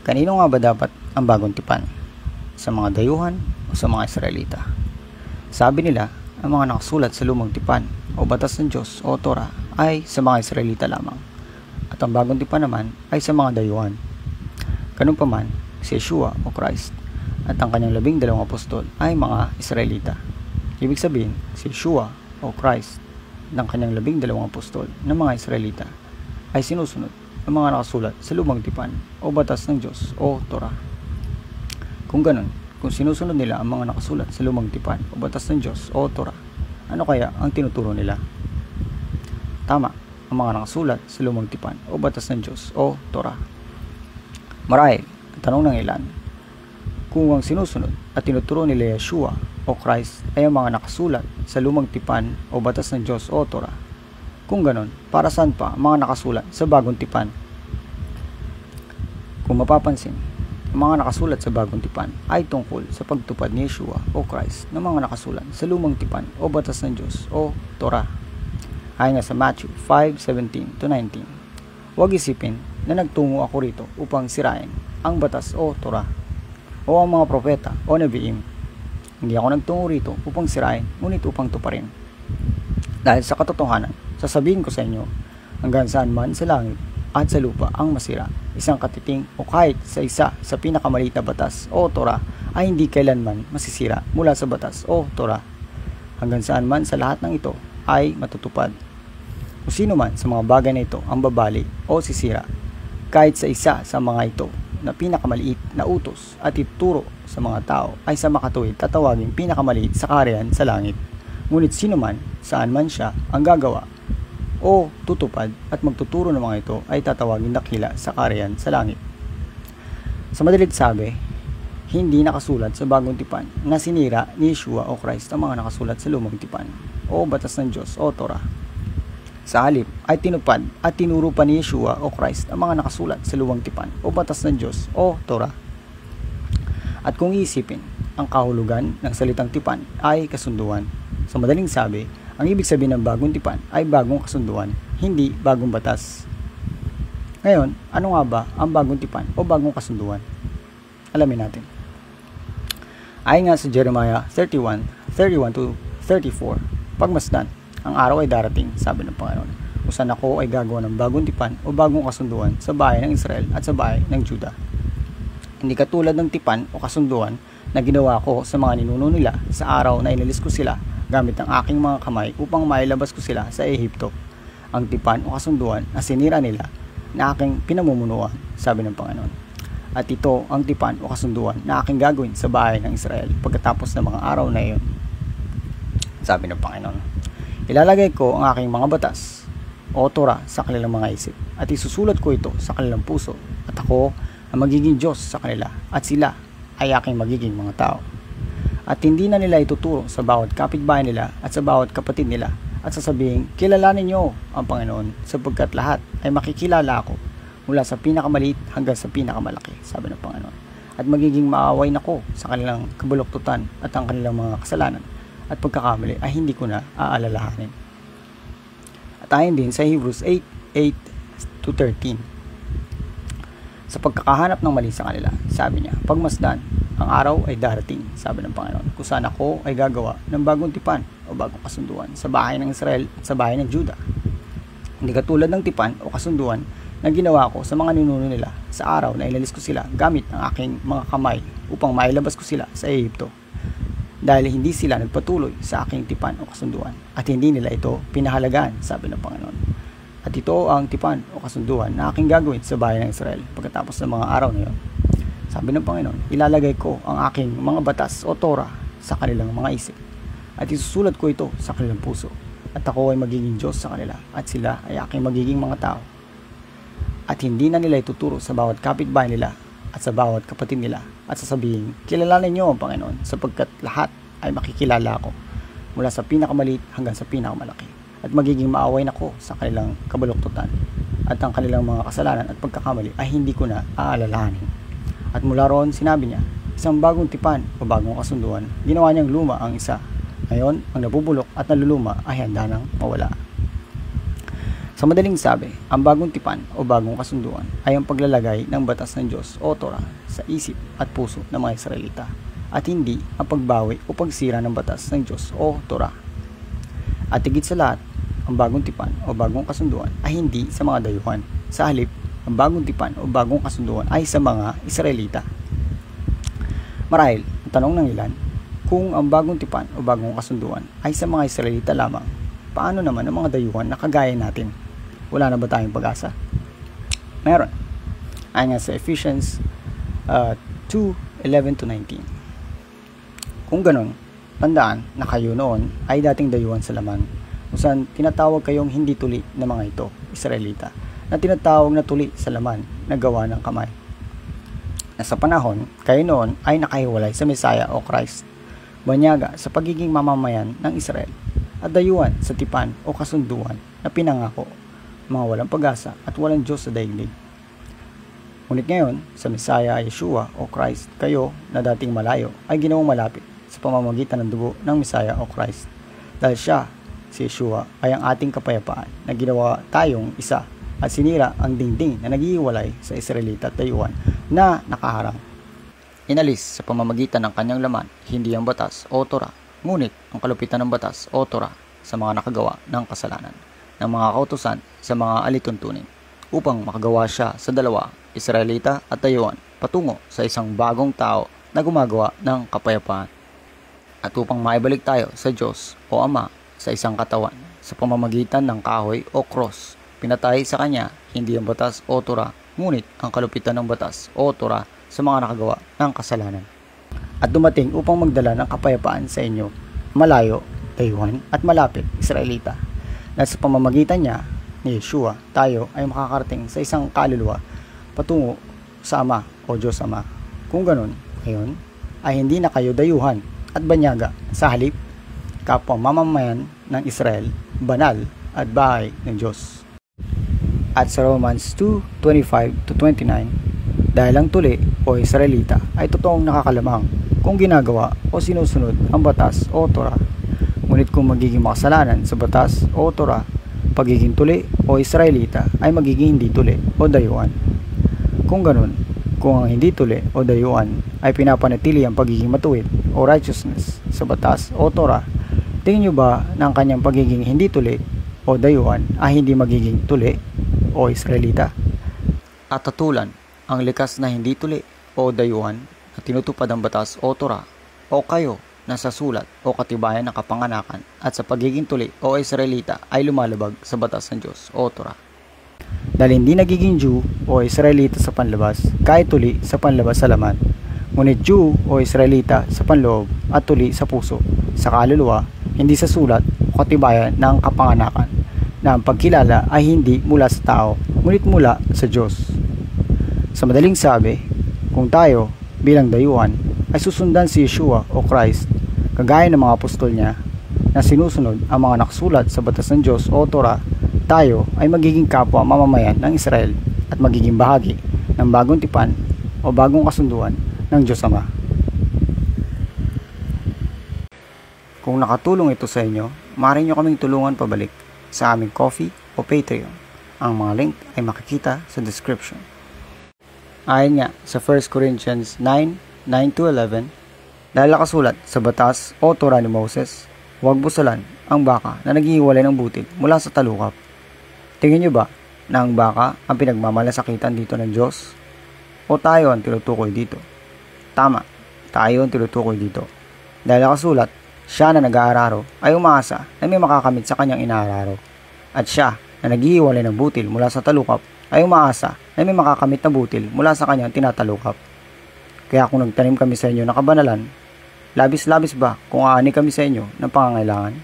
Kanino nga ba dapat ang bagong tipan? Sa mga dayuhan o sa mga Israelita? Sabi nila, ang mga nakasulat sa lumang tipan o batas ng Diyos o Torah ay sa mga Israelita lamang, at ang bagong tipan naman ay sa mga dayuhan. Ganun pa man, si Yeshua o Christ at ang kanyang 12 apostol ay mga Israelita. Ibig sabihin, si Yeshua o Christ ng kanyang 12 apostol ng mga Israelita ay sinusunod ng mga nakasulat sa lumang tipan o batas ng Diyos o Torah. Kung ganun, kung sinusunod nila ang mga nakasulat sa lumang tipan o batas ng Diyos o Torah, ano kaya ang tinuturo nila? Tama, ang mga nakasulat sa lumang tipan o batas ng Diyos o Torah. Marahil, ang tanong ng ilan, kung ang sinusunod at tinuturo nila Yeshua o Christ ay ang mga nakasulat sa lumang tipan o batas ng Diyos o Torah, kung ganon, para saan pa ang mga nakasulat sa bagong tipan? Kung mapapansin, ang mga nakasulat sa bagong tipan ay tungkol sa pagtupad ni Yeshua o Christ ng mga nakasulat sa lumang tipan o batas ng Diyos o Torah. Ayon nga sa Matthew 5:17-19, huwag isipin na nagtungo ako rito upang sirain ang batas o Torah o ang mga propeta o nabiim. Hindi ako nagtungo rito upang sirain, ngunit upang tuparin. Dahil sa katotohanan, sasabihin ko sa inyo, hanggang saan man sa langit at sa lupa ang masira, isang katiting o kahit sa isa sa pinakamaliit na batas o Torah ay hindi kailanman masisira mula sa batas o Torah. Hanggang saan man sa lahat ng ito ay matutupad. Kung sino man sa mga bagay na ito ang babali o sisira, kahit sa isa sa mga ito na pinakamaliit na utos at ituro sa mga tao ay sa makatuwid tatawaging pinakamaliit sa kaharian sa langit. Ngunit sino man, saan man siya ang gagawa o tutupad at magtuturo ng mga ito ay tatawaging dakila sa kaharian sa langit. Sa madalit sabi, hindi nakasulat sa bagong tipan na sinira ni Yeshua o Christ ang mga nakasulat sa lumang tipan o batas ng Diyos o Torah. Sa halip ay tinupad at tinuro pa ni Yeshua o Christ ang mga nakasulat sa lumang tipan o batas ng Diyos o Torah. At kung iisipin, ang kahulugan ng salitang tipan ay kasunduan. Sa madaling sabi, ang ibig sabihin ng bagong tipan ay bagong kasunduan, hindi bagong batas. Ngayon, ano nga ba ang bagong tipan o bagong kasunduan? Alamin natin. Ayon nga sa Jeremiah 31:31-34, pagmasdan, ang araw ay darating, sabi ng Panginoon, kung saan ako ay gagawa ng bagong tipan o bagong kasunduan sa bahay ng Israel at sa bahay ng Juda. Hindi katulad ng tipan o kasunduan na ginawa ko sa mga ninuno nila sa araw na inalis ko sila gamit ang aking mga kamay upang mailabas ko sila sa Ehipto. Ang tipan o kasunduan na sinira nila na aking pinamumunuan, sabi ng Panginoon. At ito ang tipan o kasunduan na aking gagawin sa bahay ng Israel pagkatapos ng mga araw na iyon, sabi ng Panginoon. Ilalagay ko ang aking mga batas o Torah sa kanilang mga isip at isusulat ko ito sa kanilang puso, at ako ang magiging Diyos sa kanila at sila ay aking magiging mga tao. At hindi na nila ituturo sa bawat kapitbahay nila at sa bawat kapatid nila at sasabihin, kilalanin niyo ang Panginoon, sapagkat lahat ay makikilala ako mula sa pinakamaliit hanggang sa pinakamalaki, sabi ng Panginoon. At magiging maaway na ko sa kanilang kabuloktutan at ang kanilang mga kasalanan at pagkakamali ay hindi ko na aalalahanin. At ayon din sa Hebrews 8:8-13, sa pagkakahanap ng mali sa kanila, sabi niya, pagmasdan, ang araw ay darating, sabi ng Panginoon, kung saan ako ay gagawa ng bagong tipan o bagong kasunduan sa bahay ng Israel at sa bahay ng Juda. Hindi katulad ng tipan o kasunduan na ginawa ko sa mga ninuno nila sa araw na ilalis ko sila gamit ang aking mga kamay upang mailabas ko sila sa Ehipto. Dahil hindi sila nagpatuloy sa aking tipan o kasunduan at hindi nila ito pinahalagaan, sabi ng Panginoon. At ito ang tipan o kasunduan na aking gagawin sa bahay ng Israel pagkatapos ng mga araw na iyon. Sabi ng Panginoon, ilalagay ko ang aking mga batas o Torah sa kanilang mga isip at isusulat ko ito sa kanilang puso, at ako ay magiging Diyos sa kanila at sila ay aking magiging mga tao. At hindi na nila ituturo sa bawat kapitbahay nila at sa bawat kapatid nila at sasabihin, kilalanin niyo ang Panginoon, sapagkat lahat ay makikilala ako mula sa pinakamaliit hanggang sa pinakamalaki, at magiging maaway na ko sa kanilang kabuloktutan at ang kanilang mga kasalanan at pagkakamali ay hindi ko na aalalahanin. At mula roon sinabi niya, isang bagong tipan o bagong kasunduan, ginawa niyang luma ang isa. Ngayon, ang nabubulok at naluluma ay handa nang mawala. Sa madaling sabi, ang bagong tipan o bagong kasunduan ay ang paglalagay ng batas ng Diyos o Torah sa isip at puso ng mga Israelita at hindi ang pagbawi o pagsira ng batas ng Diyos o Torah. At higit sa lahat, ang bagong tipan o bagong kasunduan ay hindi sa mga dayuhan. Sa halip, ang bagong tipan o bagong kasunduan ay sa mga Israelita. Marahil, ang tanong ng ilan, kung ang bagong tipan o bagong kasunduan ay sa mga Israelita lamang, paano naman ang mga dayuhan na kagaya natin? Wala na ba tayong pag-asa? Meron. Ayon nga sa Ephesians 2:11-19. Kung ganun, tandaan na kayo noon ay dating dayuhan sa laman, kung saan tinatawag kayong hindi tuli ng mga ito, Israelita, na tinatawag na tuli sa laman na gawa ng kamay. Na sa panahon, kayo noon ay nakahiwalay sa Messiah o Christ, banyaga sa pagiging mamamayan ng Israel, at dayuhan sa tipan o kasunduan na pinangako, mga walang pag-asa at walang Diyos sa daigdig. Ngunit ngayon, sa Messiah Yeshua o Christ, kayo na dating malayo ay ginawang malapit sa pamamagitan ng dugo ng Messiah o Christ. Dahil siya, si Yeshua, ay ang ating kapayapaan na ginawa tayong isa at sinira ang dingding na naghihiwalay sa Israelita at dayuhan na nakaharang. Inalis sa pamamagitan ng kanyang laman, hindi ang batas o Torah, ngunit ang kalupitan ng batas o Torah sa mga nakagawa ng kasalanan, ng mga kautusan sa mga alituntunin, upang makagawa siya sa dalawa, Israelita at dayuhan, patungo sa isang bagong tao na gumagawa ng kapayapaan. At upang maibalik tayo sa Diyos o Ama sa isang katawan sa pamamagitan ng kahoy o cross, pinatay sa kanya hindi ang batas o Torah, ngunit ang kalupitan ng batas o Torah sa mga nakagawa ng kasalanan. At dumating upang magdala ng kapayapaan sa inyo, malayo, dayuhan at malapit, Israelita, na sa pamamagitan niya ni Yeshua, tayo ay makakarating sa isang kaluluwa patungo sa Ama o Diyos Ama. Kung ganun, ngayon ay hindi na kayo dayuhan at banyaga, sa halip, kapwa mamamayan ng Israel, banal at bahay ng Diyos. At sa Romans 2:25-29, dahil ang tuli o Israelita ay totoong nakakalamang kung ginagawa o sinusunod ang batas o Torah. Ngunit kung magiging makasalanan sa batas o Torah, pagiging tuli o Israelita ay magiging hindi tuli o dayuhan. Kung ganun, kung ang hindi tuli o dayuhan ay pinapanatili ang pagiging matuwid o righteousness sa batas o Torah, tingin nyo ba na ang kanyang pagiging hindi tuli o dayuhan ay hindi magiging tuli o Israelita? At tatulan ang likas na hindi tuli o dayuhan na tinutupad ang batas o Torah, o kayo na sa sulat o katibayan ng kapanganakan at sa pagiging tuli o Israelita ay lumalabag sa batas ng Diyos o Torah. Dahil hindi nagiging Jew o Israelita sa panlabas, kahit tuli sa panlabas sa laman, ngunit Jew o Israelita sa panloob at tuli sa puso, sa kaluluwa, hindi sa sulat o katibayan ng kapanganakan, na ang pagkilala ay hindi mula sa tao, ngunit mula sa Diyos. Sa madaling sabi, kung tayo bilang dayuhan ay susundan si Yeshua o Christ, kagaya ng mga apostol niya, na sinusunod ang mga nakasulat sa batas ng Diyos o Torah, tayo ay magiging kapwa mamamayan ng Israel at magiging bahagi ng bagong tipan o bagong kasunduan ng Diyos Ama. Kung nakatulong ito sa inyo, maaari nyo kaming tulungan pabalik sa aming Ko-fi o Patreon. Ang mga link ay makikita sa description. Ayon nga sa 1 Corinthians 9:9-11, dahil nakasulat sa batas o Torah ni Moses, huwag busalan ang baka na naghihiwalay ng butil mula sa talukap. Tingin nyo ba na ang baka ang pinagmamalasakitan dito ng Diyos? O tayo ang tinutukoy dito? Tama, tayo ang tinutukoy dito. Dahil nakasulat, siya na nag-aararo ay umaasa na may makakamit sa kanyang inaararo. At siya na naghihiwalay ng butil mula sa talukap ay umaasa na may makakamit na butil mula sa kanyang tinatalukap. Kaya kung nagtanim kami sa inyo ng kabanalan, labis-labis ba kung aani kami sa inyo ng pangangailangan?